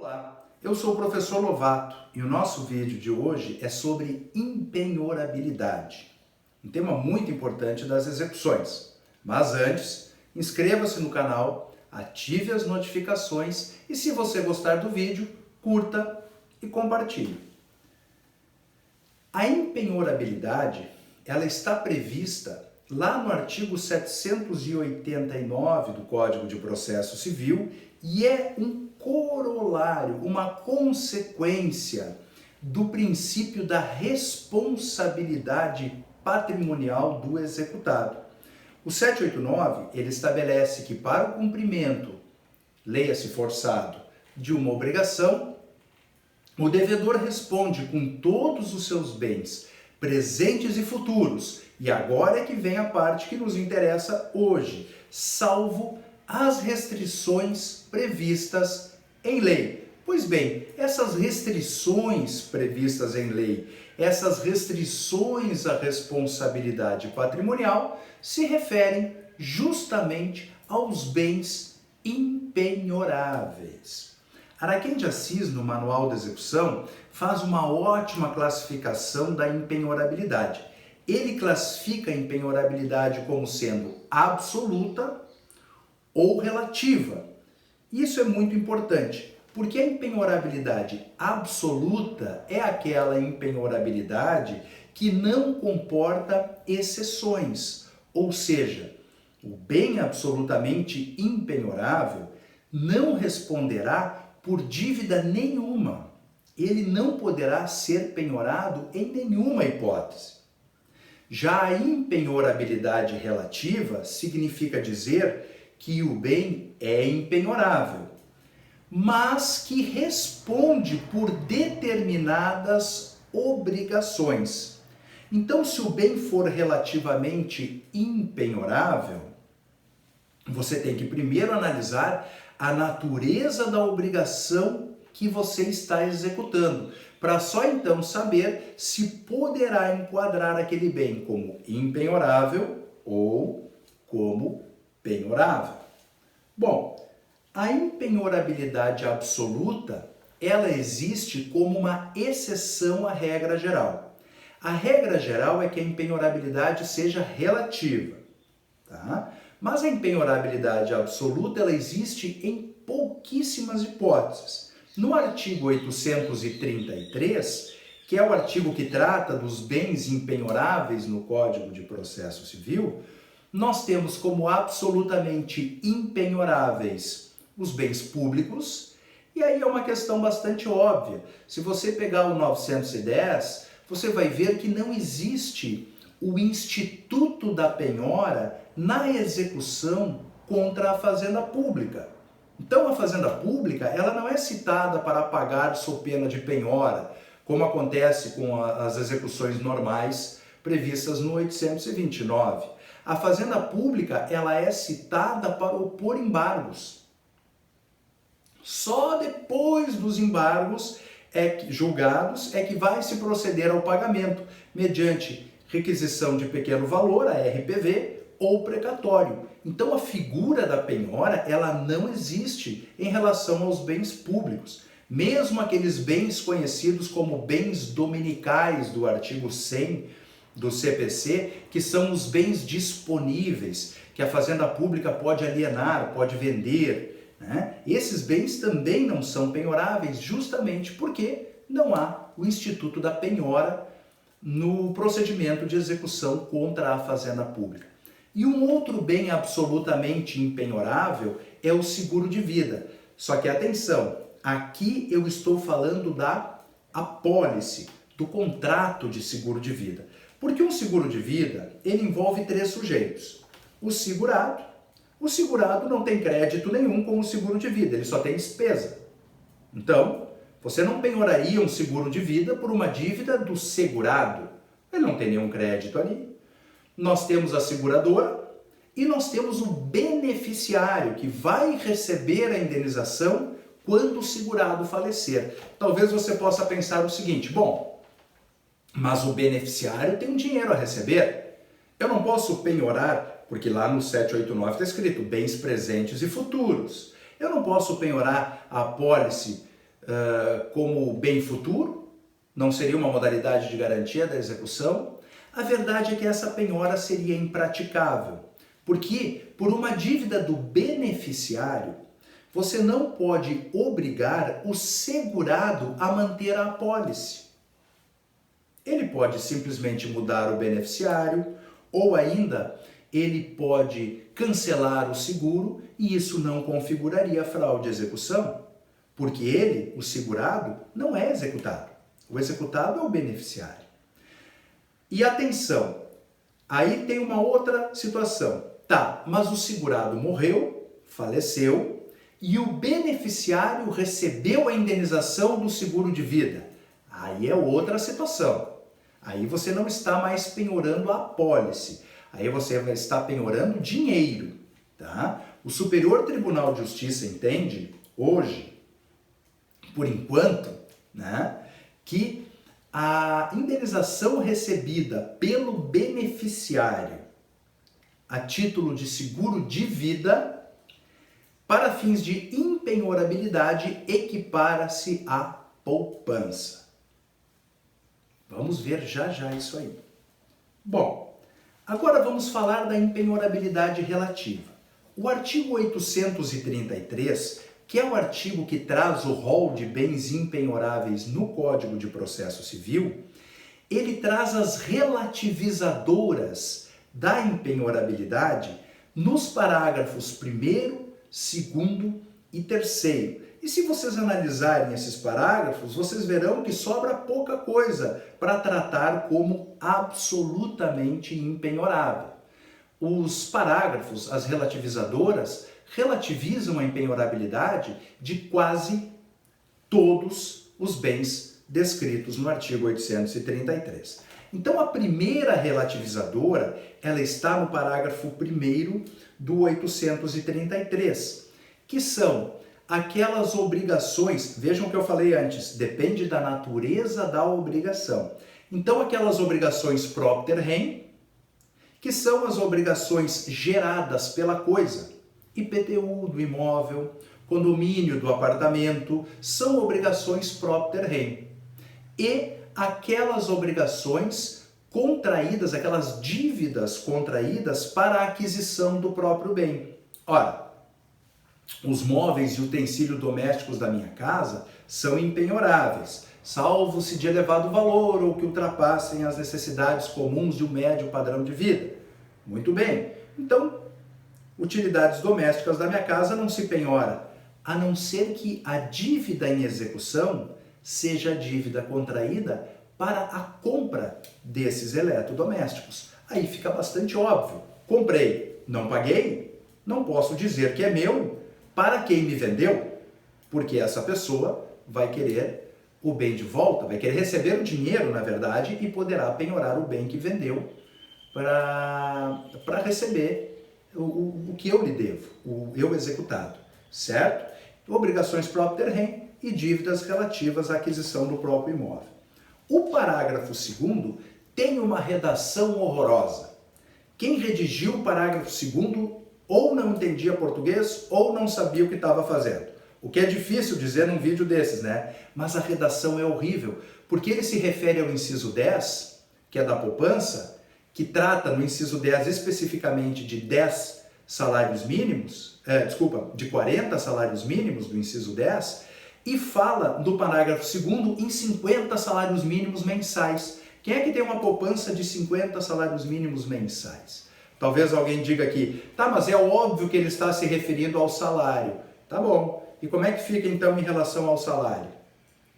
Olá, eu sou o professor Lovato e o nosso vídeo de hoje é sobre empenhorabilidade, um tema muito importante das execuções. Mas antes, inscreva-se no canal, ative as notificações e se você gostar do vídeo, curta e compartilhe. A empenhorabilidade, ela está prevista lá no artigo 789 do Código de Processo Civil e é um corolário, uma consequência do princípio da responsabilidade patrimonial do executado. O 789, ele estabelece que para o cumprimento, leia-se forçado, de uma obrigação, o devedor responde com todos os seus bens, presentes e futuros, e agora é que vem a parte que nos interessa hoje, salvo as restrições previstas em lei. Pois bem, essas restrições previstas em lei, essas restrições à responsabilidade patrimonial se referem justamente aos bens impenhoráveis. Araquém de Assis, no Manual de Execução, faz uma ótima classificação da empenhorabilidade. Ele classifica a empenhorabilidade como sendo absoluta ou relativa. Isso é muito importante, porque a empenhorabilidade absoluta é aquela empenhorabilidade que não comporta exceções, ou seja, o bem absolutamente impenhorável não responderá por dívida nenhuma. Ele não poderá ser penhorado em nenhuma hipótese. Já a empenhorabilidade relativa significa dizer que o bem é empenhorável, mas que responde por determinadas obrigações. Então, se o bem for relativamente impenhorável, você tem que primeiro analisar a natureza da obrigação que você está executando, para só então saber se poderá enquadrar aquele bem como impenhorável ou como penhorável. Bom, a empenhorabilidade absoluta, ela existe como uma exceção à regra geral. A regra geral é que a empenhorabilidade seja relativa, tá? Mas a empenhorabilidade absoluta, ela existe em pouquíssimas hipóteses. No artigo 833, que é o artigo que trata dos bens impenhoráveis no Código de Processo Civil, nós temos como absolutamente impenhoráveis os bens públicos, e aí é uma questão bastante óbvia. Se você pegar o 910, você vai ver que não existe o instituto da penhora na execução contra a fazenda pública. Então a fazenda pública, ela não é citada para pagar sob pena de penhora, como acontece com as execuções normais previstas no 829. A fazenda pública, ela é citada para opor embargos. Só depois dos embargos julgados é que vai se proceder ao pagamento, mediante requisição de pequeno valor, a RPV, ou precatório. Então a figura da penhora, ela não existe em relação aos bens públicos. Mesmo aqueles bens conhecidos como bens dominicais do artigo 100 do CPC, que são os bens disponíveis, que a fazenda pública pode alienar, pode vender, né? Esses bens também não são penhoráveis, justamente porque não há o instituto da penhora no procedimento de execução contra a fazenda pública. E um outro bem absolutamente impenhorável é o seguro de vida. Só que atenção, aqui eu estou falando da apólice, do contrato de seguro de vida. Porque um seguro de vida, ele envolve três sujeitos. O segurado não tem crédito nenhum com o seguro de vida, ele só tem despesa. Então, você não penhoraria um seguro de vida por uma dívida do segurado. Ele não tem nenhum crédito ali. Nós temos a seguradora e nós temos o beneficiário que vai receber a indenização quando o segurado falecer. Talvez você possa pensar o seguinte: bom, mas o beneficiário tem um dinheiro a receber. Eu não posso penhorar, porque lá no 789 está escrito bens presentes e futuros. Eu não posso penhorar a apólice como bem futuro, não seria uma modalidade de garantia da execução. A verdade é que essa penhora seria impraticável, porque por uma dívida do beneficiário, você não pode obrigar o segurado a manter a apólice. Ele pode simplesmente mudar o beneficiário, ou ainda ele pode cancelar o seguro, e isso não configuraria fraude à execução, porque ele, o segurado, não é executado. O executado é o beneficiário. E atenção, aí tem uma outra situação. Tá, mas o segurado morreu, faleceu, e o beneficiário recebeu a indenização do seguro de vida. Aí é outra situação. Aí você não está mais penhorando a apólice. Aí você vai estar penhorando dinheiro, tá? O Superior Tribunal de Justiça entende, hoje, por enquanto, né, que a indenização recebida pelo beneficiário a título de seguro de vida, para fins de impenhorabilidade, equipara-se à poupança. Vamos ver já já isso aí. Bom, agora vamos falar da impenhorabilidade relativa. O artigo 833, que é o artigo que traz o rol de bens impenhoráveis no Código de Processo Civil, ele traz as relativizadoras da impenhorabilidade nos parágrafos 1º, 2º e 3º. E se vocês analisarem esses parágrafos, vocês verão que sobra pouca coisa para tratar como absolutamente impenhorável. Os parágrafos, as relativizadoras, relativizam a impenhorabilidade de quase todos os bens descritos no artigo 833. Então, a primeira relativizadora, ela está no parágrafo 1º do 833, que são aquelas obrigações, vejam o que eu falei antes, depende da natureza da obrigação. Então, aquelas obrigações propter rem, que são as obrigações geradas pela coisa, IPTU do imóvel, condomínio do apartamento, são obrigações propter rem. E aquelas obrigações contraídas, aquelas dívidas contraídas para a aquisição do próprio bem. Ora, os móveis e utensílios domésticos da minha casa são impenhoráveis, salvo se de elevado valor ou que ultrapassem as necessidades comuns de um médio padrão de vida. Muito bem, então, utilidades domésticas da minha casa não se penhora, a não ser que a dívida em execução seja a dívida contraída para a compra desses eletrodomésticos. Aí fica bastante óbvio. Comprei, não paguei, não posso dizer que é meu para quem me vendeu, porque essa pessoa vai querer o bem de volta, vai querer receber o dinheiro, na verdade, e poderá penhorar o bem que vendeu para receber o que eu lhe devo, o eu executado, certo? Obrigações propter rem e dívidas relativas à aquisição do próprio imóvel. O parágrafo 2º tem uma redação horrorosa. Quem redigiu o parágrafo 2º ou não entendia português ou não sabia o que estava fazendo. O que é difícil dizer num vídeo desses, né? Mas a redação é horrível, porque ele se refere ao inciso 10, que é da poupança, que trata no inciso 10 especificamente de 10 salários mínimos, de 40 salários mínimos do inciso 10, e fala do parágrafo 2º em 50 salários mínimos mensais. Quem é que tem uma poupança de 50 salários mínimos mensais? Talvez alguém diga aqui, tá, mas é óbvio que ele está se referindo ao salário. Tá bom. E como é que fica então em relação ao salário?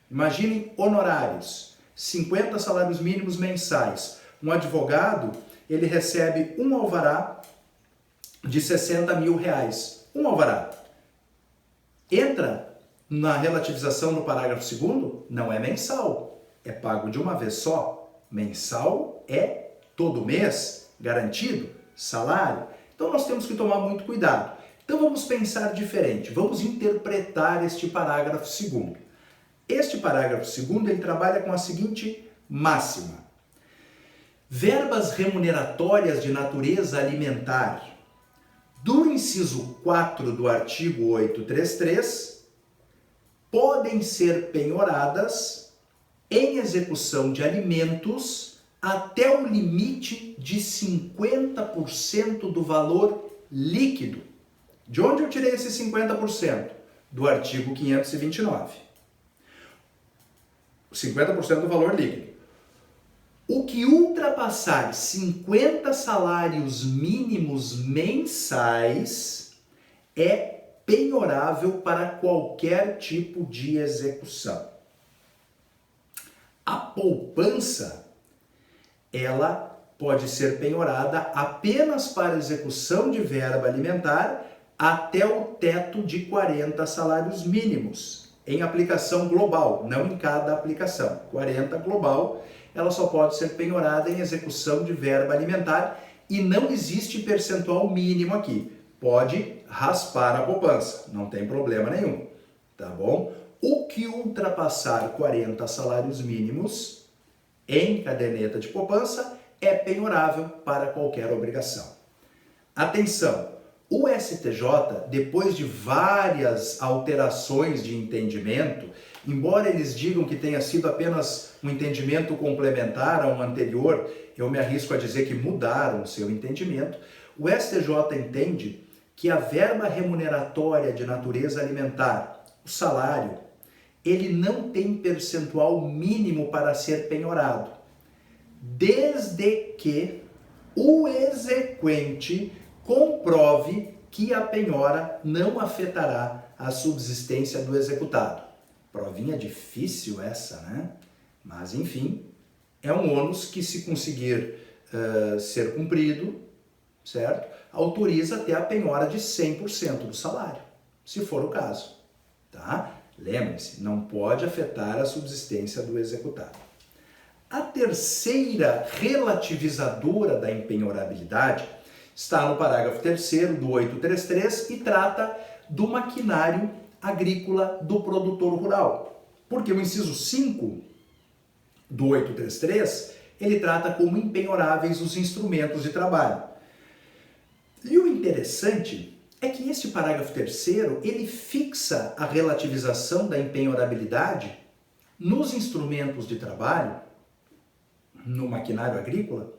Imaginem honorários, 50 salários mínimos mensais. Um advogado, ele recebe um alvará de 60 mil reais. Um alvará. Entra na relativização no parágrafo 2º, não é mensal, é pago de uma vez só. Mensal é todo mês, garantido, salário. Então nós temos que tomar muito cuidado. Então vamos pensar diferente, vamos interpretar este parágrafo 2º. Este parágrafo 2º, ele trabalha com a seguinte máxima: verbas remuneratórias de natureza alimentar do inciso 4 do artigo 833 podem ser penhoradas em execução de alimentos até o limite de 50% do valor líquido. De onde eu tirei esse 50%? Do artigo 529. 50% do valor líquido. O que ultrapassar 50 salários mínimos mensais é penhorável para qualquer tipo de execução. A poupança, ela pode ser penhorada apenas para execução de verba alimentar até o teto de 40 salários mínimos, em aplicação global, não em cada aplicação. 40 global, ela só pode ser penhorada em execução de verba alimentar e não existe percentual mínimo aqui. Pode raspar a poupança, não tem problema nenhum, tá bom? O que ultrapassar 40 salários mínimos em caderneta de poupança é penhorável para qualquer obrigação. Atenção! O STJ, depois de várias alterações de entendimento, embora eles digam que tenha sido apenas um entendimento complementar ao anterior, eu me arrisco a dizer que mudaram o seu entendimento, o STJ entende que a verba remuneratória de natureza alimentar, o salário, ele não tem percentual mínimo para ser penhorado, desde que o exequente comprove que a penhora não afetará a subsistência do executado. Provinha difícil essa, né? Mas, enfim, é um ônus que, se conseguir ser cumprido, certo? Autoriza até a penhora de 100% do salário, se for o caso, tá? Lembre-se, não pode afetar a subsistência do executado. A terceira relativizadora da empenhorabilidade está no parágrafo 3º do 833 e trata do maquinário agrícola do produtor rural. Porque o inciso 5 do 833, ele trata como impenhoráveis os instrumentos de trabalho. E o interessante é que este parágrafo 3º, ele fixa a relativização da empenhorabilidade nos instrumentos de trabalho, no maquinário agrícola,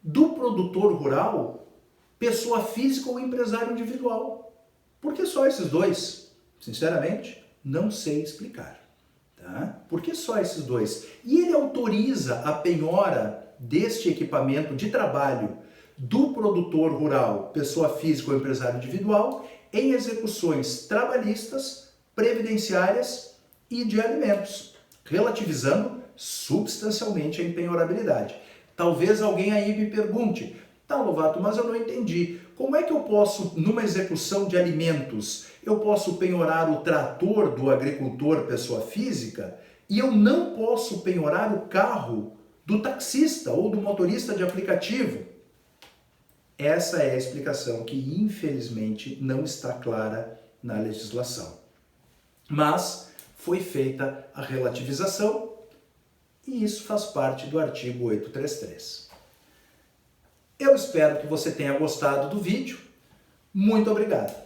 do produtor rural, pessoa física ou empresário individual. Por que só esses dois? Sinceramente, não sei explicar. Tá? Por que só esses dois? E ele autoriza a penhora deste equipamento de trabalho do produtor rural, pessoa física ou empresário individual, em execuções trabalhistas, previdenciárias e de alimentos, relativizando substancialmente a empenhorabilidade. Talvez alguém aí me pergunte: tá, Lovato, mas eu não entendi. Como é que eu posso, numa execução de alimentos, eu posso penhorar o trator do agricultor pessoa física e eu não posso penhorar o carro do taxista ou do motorista de aplicativo? Essa é a explicação que, infelizmente, não está clara na legislação. Mas foi feita a relativização e isso faz parte do artigo 833. Eu espero que você tenha gostado do vídeo. Muito obrigado!